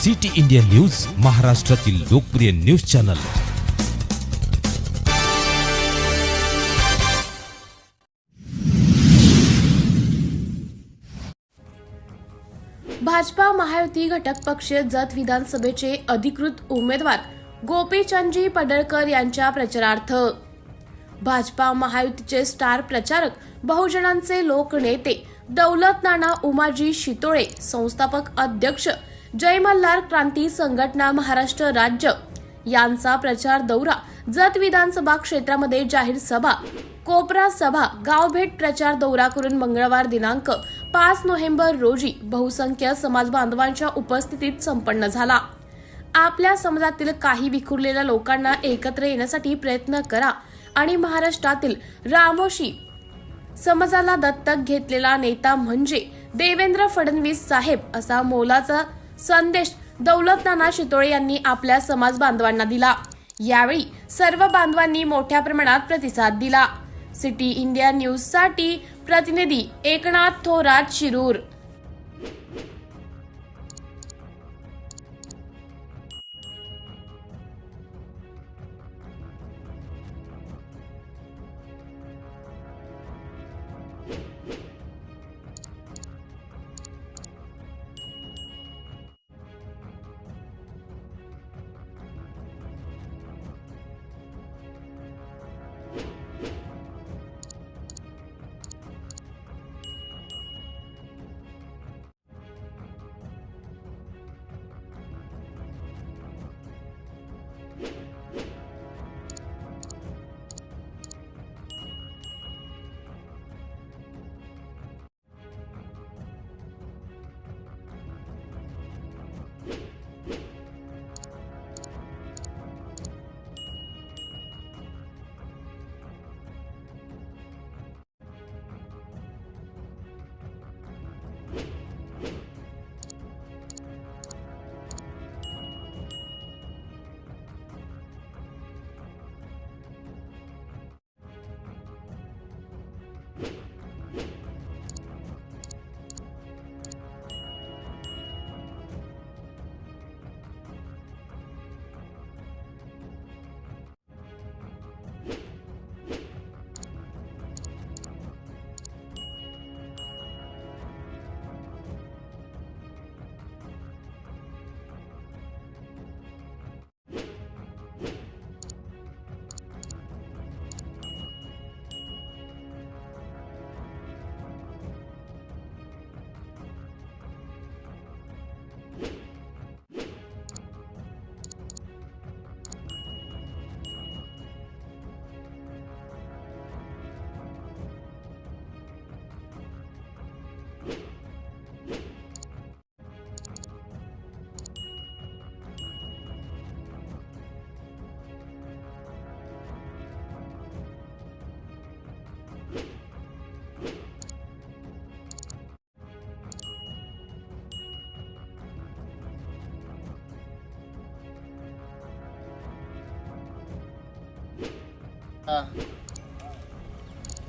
City India news, महाराष्ट्रातील लोकप्रिय news channel. Bhajpa Mahayuti घटक पक्ष जत विधानसभेचे अधिकृत उमेदवार गोपीचंदजी पडळकर यांच्या प्रचारार्थ भाजपा महायुतीचे स्टार प्रचारक, बहुजनांचे लोकनेते दौलत नाना उमाजी शितोळे, संस्थापक अध्यक्ष जय मल्हार क्रांती संघटना महाराष्ट्र राज्य यांचा प्रचार दौरा जत विधानसभा क्षेत्रामध्ये जाहीर सभा, कोपरा सभा, गावभेट प्रचार दौरा करून मंगळवार दिनांक 5 नोव्हेंबर रोजी बहुसंख्य समाज बांधवांच्या उपस्थितीत संपन्न झाला। आपल्या समाजातील काही विखुरलेल्या लोकांना एकत्र येण्यासाठी प्रयत्न करा आणि महाराष्ट्रातील रामोशी समाजाला दत्तक घेतलेला नेता म्हणजे देवेंद्र फडणवीस साहेब असा मोलाचा संदेश दौलत नाना शितोळे यांनी आपल्या समाज बांधवांना दिला। यावेळी सर्व बांधवांनी मोठ्या प्रमाणात प्रतिसाद दिला। सिटी इंडिया न्यूज साठी प्रतिनिधी एकनाथ थोरात, शिरूर।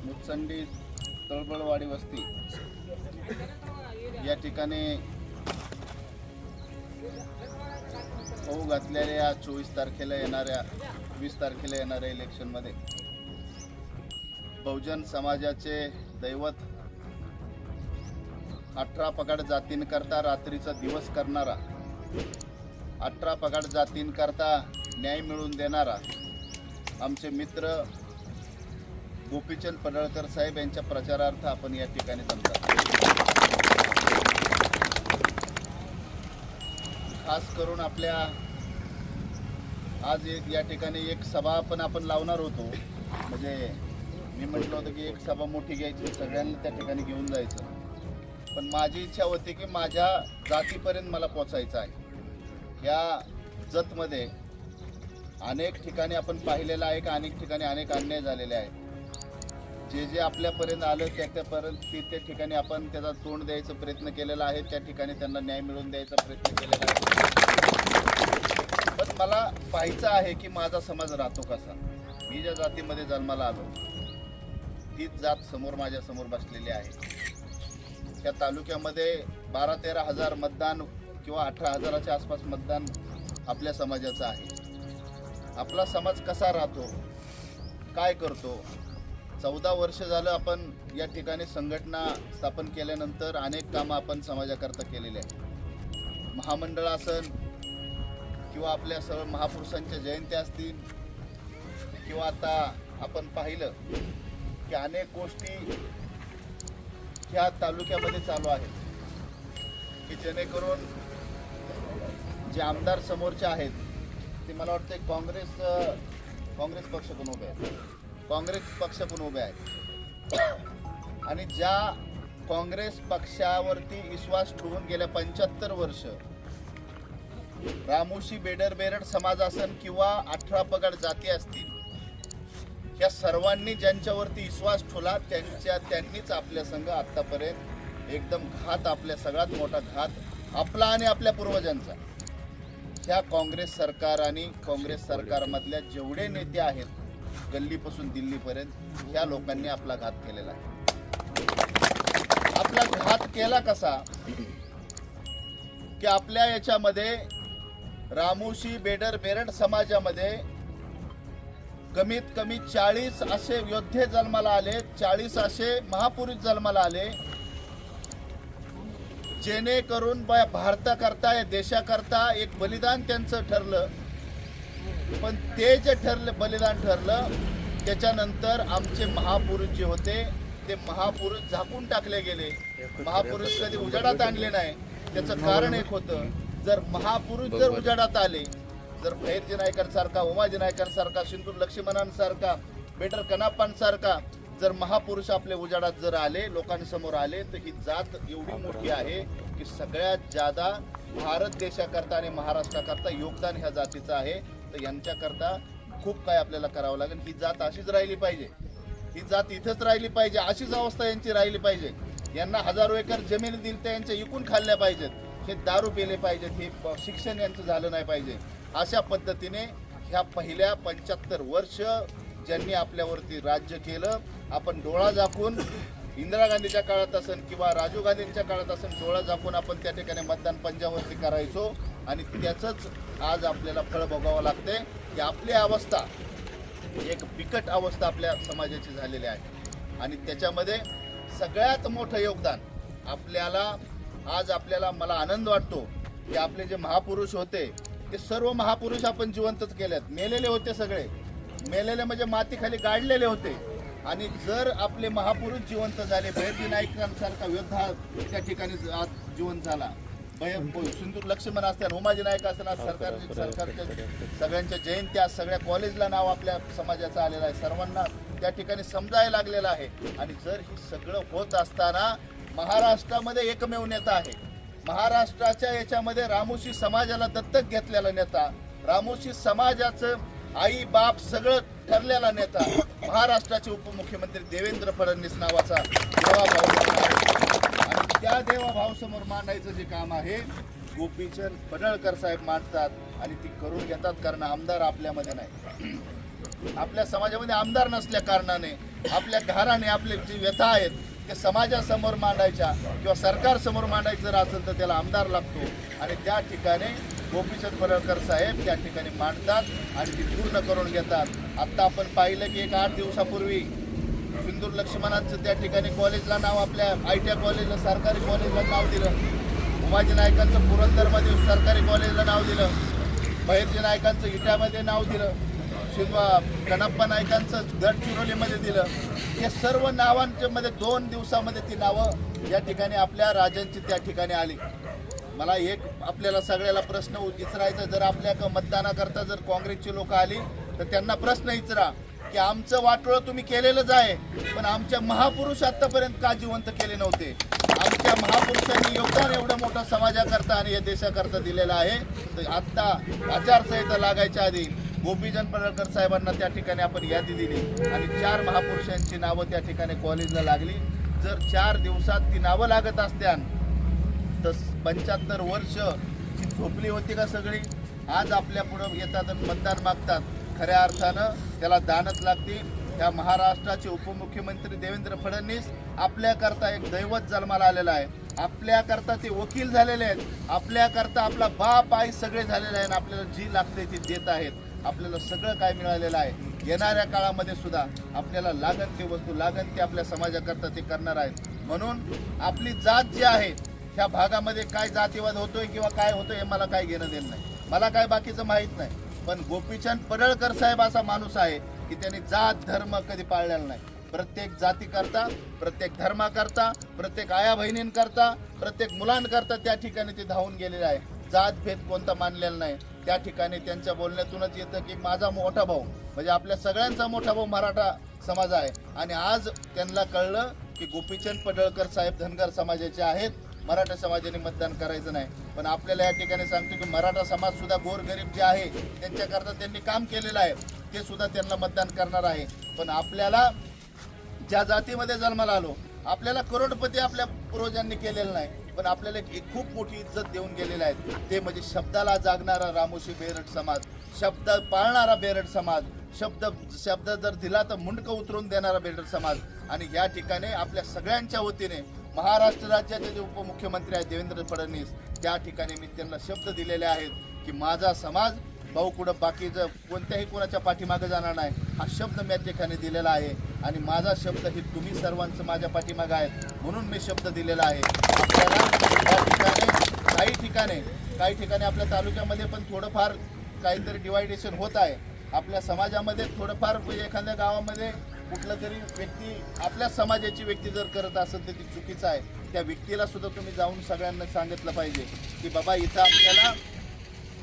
मुचंडी तळबळवाडी वस्ती या ठिकाणी होऊ घातलेल्या 24 तारखेला येणाऱ्या 20 तारखेला येणाऱ्या इलेक्शनमध्ये बहुजन समाजाचे दैवत 18 पगड जातींकरता रात्रीचा दिवस करणारा, 18 पगड जातींकरता न्याय मिळवून देणारा आमचे मित्र गोपीचंद पडळकर साहेब यांच्या प्रचारार्थ आपण या ठिकाणी जमतात। खास करून आपल्या आज या ठिकाणी एक सभा पण आपण लावणार होतो, म्हणजे मी म्हटलं होतं की एक सभा मोठी घ्यायची, सगळ्यांना त्या ठिकाणी घेऊन जायचं, पण माझी इच्छा होती की माझ्या जातीपर्यंत मला पोचायचं आहे। या जतमध्ये अनेक ठिकाणी आपण पाहिलेलं आहे की अनेक ठिकाणी अनेक अन्याय झालेले आहेत। जे जे आपल्यापर्यंत आलं त्यापर्यंत त्या ठिकाणी आपण त्याचा तोंड द्यायचा प्रयत्न केलेला आहे, त्या ठिकाणी त्यांना न्याय मिळवून द्यायचा प्रयत्न केलेला आहे। पण मला पाहायचं आहे की माझा समाज राहतो कसा। मी ज्या जातीमध्ये जन्माला आलो तीच जात समोर माझ्या समोर बसलेली आहे। त्या तालुक्यामध्ये 12-13 हजार मतदान किंवा 18,000च्या आसपास मतदान आपल्या समाजाचं आहे. आपला समाज कसा राहतो, काय करतो. 14 वर्ष झालं आपण या ठिकाणी संघटना स्थापन केल्यानंतर अनेक कामं आपण समाजाकरता केलेली आहेत. महामंडळ असन किंवा आपल्या सर्व महापुरुषांच्या जयंत्या असतील किंवा आता आपण पाहिलं की अनेक गोष्टी ह्या तालुक्यामध्ये चालू आहेत की जेणेकरून जे आमदार समोरचे आहेत ते मला वाटतं काँग्रेस पक्षातून उभे आहेत, काँग्रेस पक्षातून उभे आहेत. आणि ज्या काँग्रेस पक्षावरती विश्वास ठेवून गेल्या 75 वर्ष रामोशी बेडर समाज असन किंवा 18 पगड जाती असतील, या सर्वांनी ज्यांच्यावरती विश्वास ठेवला त्यांनीच आपल्या संघ आतापर्यंत एकदम घात, आपल्या सगळ्यात मोठा घात आपला आणि आपल्या पूर्वजांचा ह्या काँग्रेस सरकार आणि काँग्रेस सरकारमधल्या जेवढे नेते आहेत गल्लीपासून दिल्लीपर्यंत ह्या लोकांनी आपला घात केलेला आहे. आपला घात केला कसा की आपल्या याच्यामध्ये रामोशी बेरड समाजामध्ये कमीत कमी 40 असे योद्धे जन्माला आले, 40 असे महापुरुष जन्माला आले, जेणेकरून भारताकरता या देशाकरता एक बलिदान त्यांचं ठरलं. पण ते जे बलिदान ठरलं त्याच्यानंतर आमचे महापुरुष जे होते ते महापुरुष झाकून टाकले गेले. महापुरुष कधी उजाडात आणले नाही. त्याचं कारण एक होतं, जर महापुरुष जर उजाडात आले, जर भैरजी नायकांसारखा, उमाजी नायकांसारखा, सिंदूर लक्ष्मणांसारखा, बेटर कनाप्पांसारखा जर महापुरुष आपल्या उजाडात जर आले, लोकांसमोर आले, तर ही जात एवढी मोठी आहे की सगळ्यात जादा भारत देशाकरता आणि महाराष्ट्राकरता योगदान ह्या जातीचं आहे. तर यांच्याकरता खूप काय आपल्याला करावं लागेल. ही जात अशीच राहिली पाहिजे, ही जात इथंच राहिली पाहिजे, अशीच अवस्था यांची राहिली पाहिजे. यांना हजारो एकर जमीन दिली तर यांच्या इकून खाल्ल्या पाहिजेत, हे दारू पेले पाहिजेत, हे शिक्षण यांचं झालं नाही पाहिजे. अशा पद्धतीने ह्या पहिल्या 75 वर्ष ज्यांनी आपल्यावरती राज्य केलं, आपण डोळा झाकून इंदिरा गांधीच्या काळात असेल किंवा राजीव गांधींच्या काळात असेल, डोळा झाकून आपण त्या ठिकाणी मतदान पंजावरती करायचो. आणि त्याचंच आज आपल्याला फळ भोगावं लागते की आपली अवस्था एक बिकट अवस्था आपल्या समाजाची झालेली आहे. आणि त्याच्यामध्ये सगळ्यात मोठं योगदान आपल्याला मला आनंद वाटतो की आपले जे महापुरुष होते ते सर्व महापुरुष आपण जिवंतच केलेत. मेलेले होते सगळे, मेलेले म्हणजे मातीखाली गाडलेले होते. आणि जर आपले महापुरुष जिवंत झाले, भैरजी नाईकांसारखा योद्धा त्या ठिकाणी आज जिवंत झाला, सिंदूर लक्ष्मण असतात, उमाजी नाईक असतात, सरकारच्या सगळ्यांच्या जयंत्या, सगळ्या कॉलेजला नाव आपल्या समाजाचं आलेलं आहे, सर्वांना त्या ठिकाणी समजायला लागलेलं आहे. आणि जर हे सगळं होत असताना महाराष्ट्रामध्ये एकमेव नेता आहे, महाराष्ट्राच्या याच्यामध्ये रामोशी समाजाला दत्तक घेतलेला नेता, रामोशी समाजाचं आई बाप सगळं ठरलेला नेता, महाराष्ट्राचे उपमुख्यमंत्री देवेंद्र फडणवीस नावाचा देवाभाऊ आहे. आणि त्या देवाभाऊ समोर मांडायचं जे काम आहे गोपीचंद पडळकर साहेब मांडतात आणि ती करून घेतात. कारण आमदार आपल्यामध्ये नाही, आपल्या समाजामध्ये आमदार नसल्या कारणाने आपल्या घराने आपले जी व्यथा आहेत ते समाजासमोर मांडायच्या किंवा सरकारसमोर मांडायचं जर असेल तर त्याला आमदार लागतो. आणि त्या ठिकाणी गोपीचंद पडळकर साहेब त्या ठिकाणी मांडतात आणि ती पूर्ण करून घेतात. आत्ता आपण पाहिलं की एक 8 दिवसापूर्वी सिंदूर लक्ष्मणांचं त्या ठिकाणी कॉलेजला नाव, आपल्या ITI कॉलेजला, सरकारी कॉलेजला नाव दिलं. उमाजी नायकांचं पुरंदरमध्ये सरकारी कॉलेजला नाव दिलं. भैरजी नायकांचं इटामध्ये नाव दिलं. कनाप्पा नायकांचं गडचिरोलीमध्ये दिलं. हे सर्व नावांच्या मध्ये 2 दिवसामध्ये ती नावं या ठिकाणी आपल्या राजांची त्या ठिकाणी आली. मला एक आपल्याला सगळ्याला प्रश्न विचारायचा, जर आपल्या मतदानाकरता जर काँग्रेसची लोक आली तर त्यांना प्रश्न विचारा की आमचं वाटोळं तुम्ही केलेलंच आहे, पण आमच्या महापुरुष आतापर्यंत का जिवंत केले नव्हते. आमच्या महापुरुषांनी योगदान एवढं मोठं समाजाकरता आणि या देशाकरता दिलेलं आहे. तर आत्ता आचारसंहिता लागायच्या आधी गोपीचंद पडळकर साहेबांना त्या ठिकाणी आपण यादी दिली आणि 4 महापुरुषांची नावं त्या ठिकाणी कॉलेजला लागली. जर 4 दिवसात ती नावं लागत असत्यान तर 75 वर्ष झोपली होती का सगळी. आज आपल्या पुढं येतात आणि मतदान मागतात, खऱ्या अर्थानं त्याला दानच लागते. त्या महाराष्ट्राचे उपमुख्यमंत्री देवेंद्र फडणवीस आपल्याकरता एक दैवत जन्माला आलेला आहे. आपल्याकरता ते वकील झालेले आहेत, आपल्याकरता आपला बाप आई सगळे झालेले आहेत, आपल्याला जी लागते ती देत आहेत, आपल्याला सगळं काय मिळालेलं आहे. येणाऱ्या काळामध्ये सुद्धा आपल्याला लागन ते वस्तू लागन ते आपल्या समाजाकरता ते करणार आहेत. म्हणून आपली जात जी आहे ह्या भागामध्ये काय जातीवाद होतोय किंवा काय होतोय हे मला काय घेणं देणं नाही, मला काय बाकीचं माहीत नाही. पण गोपीचंद पडळकर साहेब असा माणूस आहे की त्यांनी जात धर्म कधी पाळलेला नाही. प्रत्येक जातीकरता, प्रत्येक धर्माकरता, प्रत्येक आया बहिणींकरता, प्रत्येक मुलांकरता त्या ठिकाणी ते धावून गेलेले आहे. जातभेद कोणता मानलेला नाही. त्या ठिकाणी त्यांच्या बोलण्यातूनच येतं की माझा मोठा भाऊ म्हणजे आपल्या सगळ्यांचा मोठा भाऊ मराठा समाज आहे. आणि आज त्यांना कळलं की गोपीचंद पडळकर साहेब धनगर समाजाचे आहेत, मराठा समाजाने मतदान करायचं नाही. पण आपल्याला या ठिकाणी सांगतो की मराठा समाज सुद्धा गोरगरीब जे आहे त्यांच्याकरता त्यांनी काम केलेलं आहे, ते सुद्धा त्यांना मतदान करणार आहे. पण आपल्याला ज्या जातीमध्ये जन्माला आलो, आपल्याला करोडपती आपल्या पूर्वजांनी केलेलं नाही, पण आपल्याला एक खूप मोठी इज्जत देऊन गेलेलं आहे. ते म्हणजे शब्दाला जागणारा रामोशी बेरड समाज, शब्द पाळणारा बेरड समाज, शब्द जर दिला तर मुंडकं उतरून देणारा बेरड समाज. आणि या ठिकाणी आपल्या सगळ्यांच्या वतीने महाराष्ट्र राज्याचे जे उपमुख्यमंत्री आहेत देवेंद्र फडणवीस, त्या ठिकाणी मी त्यांना शब्द दिलेले आहेत की माझा समाज भाऊ कुठं बाकीचं कोणत्याही कोणाच्या पाठीमागे जाणार नाही, हा शब्द मी या ठिकाणी दिलेला आहे. आणि माझा शब्द ही तुम्ही सर्वांचं माझ्या पाठीमागे आहेत म्हणून मी शब्द दिलेला आहे. आपल्याला या ठिकाणी काही ठिकाणी आपल्या तालुक्यामध्ये पण थोडंफार काहीतरी डिवायडेशन होत आहे. आपल्या समाजामध्ये थोडंफार एखाद्या गावामध्ये कुठलं तरी व्यक्ती आपल्या समाजाची व्यक्ती जर करत असेल तर ती चुकीचं आहे. त्या व्यक्तीला सुद्धा तुम्ही जाऊन सगळ्यांना सांगितलं पाहिजे की बाबा इथं आपल्याला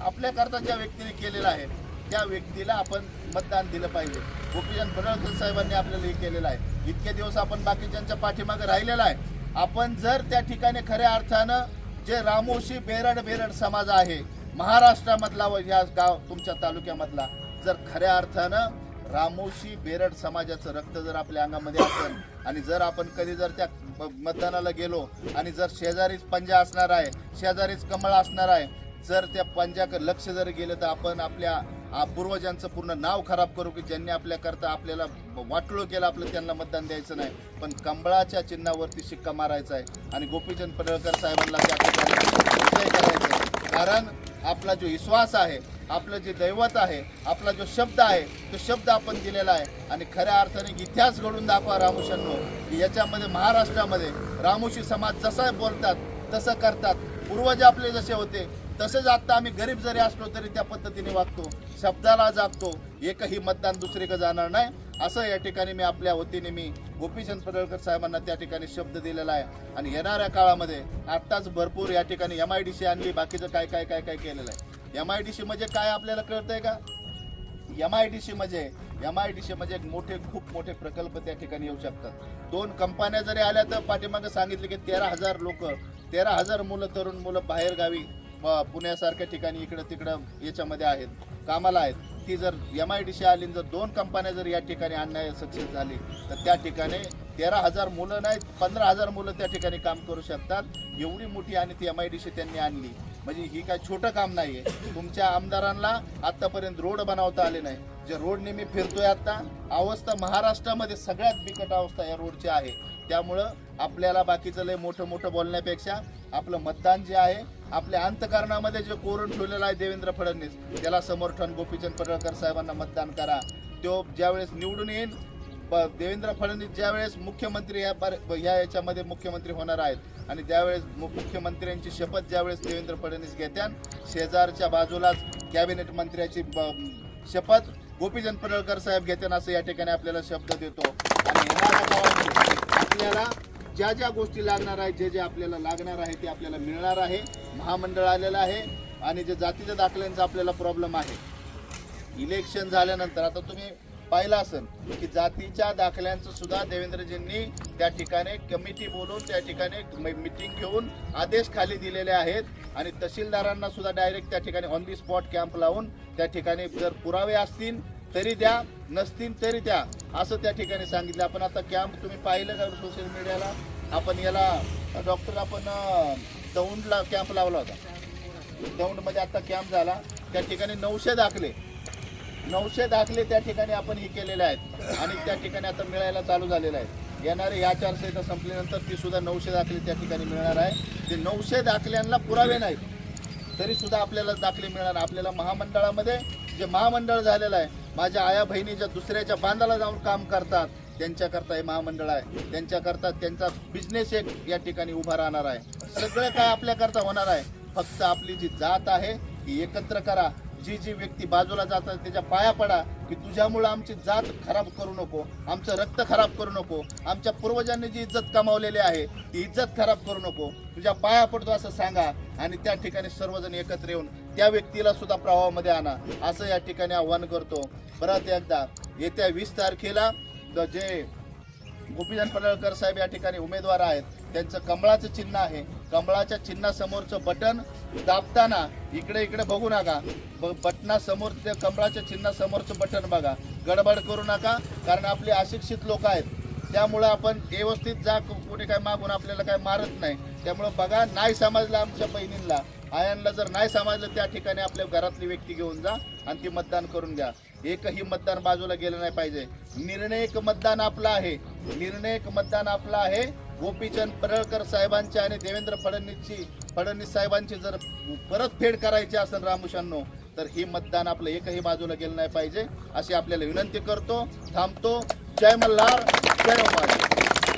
आपल्याकरता ज्या व्यक्तीने केलेलं आहे त्या व्यक्तीला आपण मतदान दिलं पाहिजे. गोपीचंद पडळकर साहेबांनी आपल्याला हे केलेलं आहे. इतके दिवस आपण बाकीच्यांच्या पाठीमागे राहिलेला आहे. आपण जर त्या ठिकाणी खऱ्या अर्थानं जे रामोशी बेरड समाज आहे महाराष्ट्रामधला व या गाव तुमच्या तालुक्यामधला, जर खऱ्या अर्थानं रामोशी बेरड समाजाचं रक्त जर आपल्या अंगामध्ये असेल आणि जर आपण कधी जर त्या मतदानाला गेलो आणि जर शेजारीच पंजा असणार आहे, शेजारीच कमळ असणार आहे, जर त्या पंजाकडे लक्ष जर गेलं तर आपण आपल्या पूर्वजांचं पूर्ण नाव खराब करू की ज्यांनी आपल्याकरता आपल्याला वाटोळं केलं, आपलं त्यांना मतदान द्यायचं नाही. पण कमळाच्या चिन्हावरती शिक्का मारायचा आहे आणि गोपीचंद पडळकर साहेबांना त्या ठिकाणी विजय करायचा आहे. कारण आपला जो विश्वास आहे, आपलं जे दैवत आहे, आपला जो शब्द आहे तो शब्द आपण दिलेला आहे. आणि खऱ्या अर्थाने इतिहास घडून दाखवा रामोशांनो की याच्यामध्ये महाराष्ट्रामध्ये रामोशी समाज जसं बोलतात तसं करतात. पूर्वज आपले जसे होते तसेच आता आम्ही गरीब जरी असलो तरी त्या पद्धतीने वागतो, शब्दाला जागतो, एकही मतदान दुसरीकडे जाणार नाही असं या ठिकाणी मी आपल्या वतीने मी गोपीचंद पडळकर साहेबांना त्या ठिकाणी शब्द दिलेला आहे. आणि येणाऱ्या काळामध्ये आत्ताच भरपूर या ठिकाणी MIDC आणली, बाकीचं काय काय काय काय केलेलं आहे. MIDC म्हणजे काय आपल्याला कळतंय का? MIDC म्हणजे खूप मोठे प्रकल्प त्या ठिकाणी येऊ शकतात. 2 कंपन्या जरी आल्या तर पाठीमागे सांगितले की 13,000 लोक, 13,000 मुलं, तरुण मुलं बाहेर गावी पुण्यासारख्या ठिकाणी इकडं तिकडं याच्यामध्ये आहेत, कामाला आहेत. ती जर MIDC आली, जर 2 कंपन्या जर या ठिकाणी आणण्यास सक्सेस झाली तर त्या ठिकाणी 13,000 मुलं नाही 15,000 मुलं त्या ठिकाणी काम करू शकतात. एवढी मोठी आणि ती MIDC त्यांनी आणली म्हणजे ही काय छोटं काम नाही आहे. तुमच्या आमदारांना आत्तापर्यंत रोड बनवता आले नाही. जे रोडने मी फिरतोय आता, अवस्था महाराष्ट्रामध्ये सगळ्यात बिकट अवस्था या रोडची आहे. त्यामुळं आपल्याला बाकीचं लय मोठं बोलण्यापेक्षा आपलं मतदान जे आहे, आपल्या अंतःकरणामध्ये जे कोरून ठेवलेलं आहे देवेंद्र फडणवीस, त्याला समोर ठेवून गोपीचंद पडळकर साहेबांना मतदान करा. तो ज्यावेळेस निवडून येईल, देवेंद्र फडणवीस ज्यावेळेस मुख्यमंत्री याच्यामध्ये मुख्यमंत्री होणार आहेत आणि त्यावेळेस मुख्यमंत्र्यांची शपथ ज्यावेळेस देवेंद्र फडणवीस घेत्यान, शेजारच्या बाजूलाच कॅबिनेट मंत्र्याची शपथ गोपीचंद पडळकर साहेब घेत्यान असं या ठिकाणी आपल्याला शब्द देतो. आणि येणाऱ्या काळामध्ये आपल्याला ज्या गोष्टी लागणार आहेत, जे आपल्याला लागणार आहे ते आपल्याला मिळणार आहे. महामंडळ आलेलं आहे आणि जे जातीच्या दाखल्यांचा आपल्याला प्रॉब्लेम आहे, इलेक्शन झाल्यानंतर आता तुम्ही पाहिलं असेल की जातीच्या दाखल्यांचं सुद्धा देवेंद्रजींनी त्या ठिकाणी कमिटी बोलून त्या ठिकाणी मीटिंग घेऊन आदेश खाली दिलेले आहेत. आणि तहसीलदारांना सुद्धा डायरेक्ट त्या ठिकाणी ऑन दी स्पॉट कॅम्प लावून त्या ठिकाणी जर पुरावे असतील तरी द्या, नसतील तरी द्या असं त्या ठिकाणी सांगितलं. आपण आता कॅम्प तुम्ही पाहिलं का सोशल मीडियाला? आपण याला डॉक्टर आपण दौंडला कॅम्प लावला होता. दौंडमध्ये आता कॅम्प झाला, त्या ठिकाणी 900 दाखले त्या ठिकाणी आपण हे केलेले आहेत आणि त्या ठिकाणी आता मिळायला चालू झालेलं आहे. येणारी ही आचारसंहिता संपल्यानंतर ती सुद्धा 900 दाखले त्या ठिकाणी मिळणार आहे. ते 900 दाखल्यांना पुरावे नाहीत तरी सुद्धा आपल्याला दाखले मिळणार. आपल्याला महामंडळामध्ये जे महामंडळ झालेलं आहे, माझ्या आया बहिणी ज्या दुसऱ्याच्या बांधाला जाऊन काम करतात त्यांच्याकरता हे महामंडळ आहे. त्यांच्याकरता त्यांचा बिझनेस एक या ठिकाणी उभा राहणार आहे. सगळं काय आपल्याकरता होणार आहे. फक्त आपली जी जात आहे ती एकत्र करा. जी जी व्यक्ती बाजूला जातात त्याच्या पाया पडा की तुझ्यामुळं आमची जात खराब करू नको, आमचं रक्त खराब करू नको, आमच्या पूर्वजांनी जी इज्जत कमावलेली आहे ती इज्जत खराब करू नको, तुझ्या पाया पडतो असं सांगा. आणि त्या ठिकाणी सर्वजण एकत्र येऊन त्या व्यक्तीला सुद्धा प्रवाहामध्ये आणा असं या ठिकाणी आव्हान करतो. परत एकदा येत्या 20 तारखेला जे गोपीचंद पडळकर साहेब या ठिकाणी उमेदवार आहेत त्यांचं कमळाचं चिन्ह आहे. कमळाच्या चिन्हासमोरचं बटन दाबताना इकडे इकडे बघू नका. बटनासमोर ते कमळाच्या चिन्हासमोरचं बटन बघा. गडबड करू नका कारण आपले अशिक्षित लोक आहेत. त्यामुळं आपण व्यवस्थित जा. कोणी काय मागून आपल्याला काय मारत नाही. त्यामुळं बघा, नाही समजलं आमच्या बहिणींना आयांना जर नाही समजलं त्या ठिकाणी आपल्या घरातली व्यक्ती घेऊन जा आणि ती मतदान करून घ्या. एकही मतदान बाजूला गेलं नाही पाहिजे. निर्णायक मतदान आपलं आहे. निर्णायक मतदान आपलं आहे. गोपीचंद पडळकर साहेबांची आणि देवेंद्र फडणवीस साहेबांची जर परतफेड करायची असेल रामुशांनो तर ही मतदान आपलं एकही बाजूला गेलं नाही पाहिजे अशी आपल्याला विनंती करतो. थांबतो. जय मल्हार, जय महाराज.